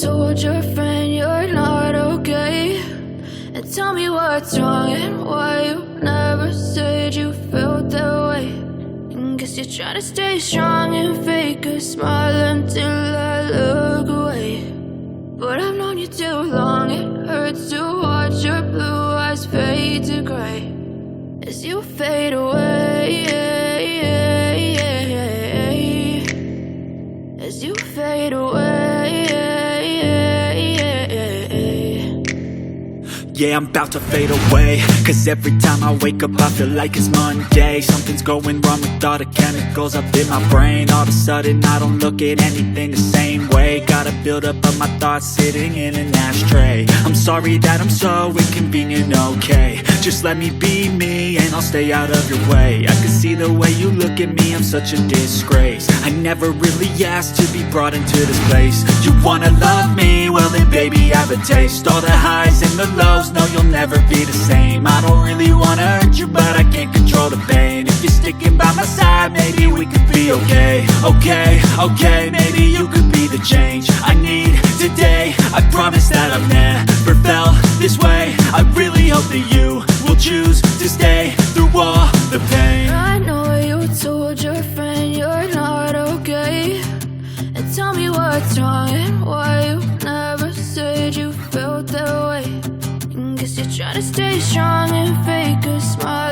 told your friend you're not okay, and tell me what's wrong and why you never said you felt that way. And guess you're trying to stay strong and fake a smile until I look away. But I've known you too long, it hurts to watch your blue eyes fade to gray as you fade away, as you fade away. Yeah, I'm about to fade away, cause every time I wake up I feel like it's Monday. Something's going wrong with all the chemicals up in my brain. All of a sudden I don't look at anything the same way. Got a buildup of my thoughts sitting in an ashtray. I'm sorry that I'm so inconvenient, okay. Just let me be me and I'll stay out of your way. I can see the way you look at me, I'm such a disgrace. I never really asked to be brought into this place. You wanna love me? Well then baby I have a taste. All the highs and the lows, no you'll never be the same. I don't really wanna hurt you but I can't control the pain. If you're sticking by my side maybe we could be okay. Okay, maybe you could be the change I need today. I promise that I've never felt this way. I really hope that you will choose to stay through all the pain. I know you told your friend you're not okay, and tell me what's wrong and why you never said you felt that way. And guess you're trying to stay strong and fake a smile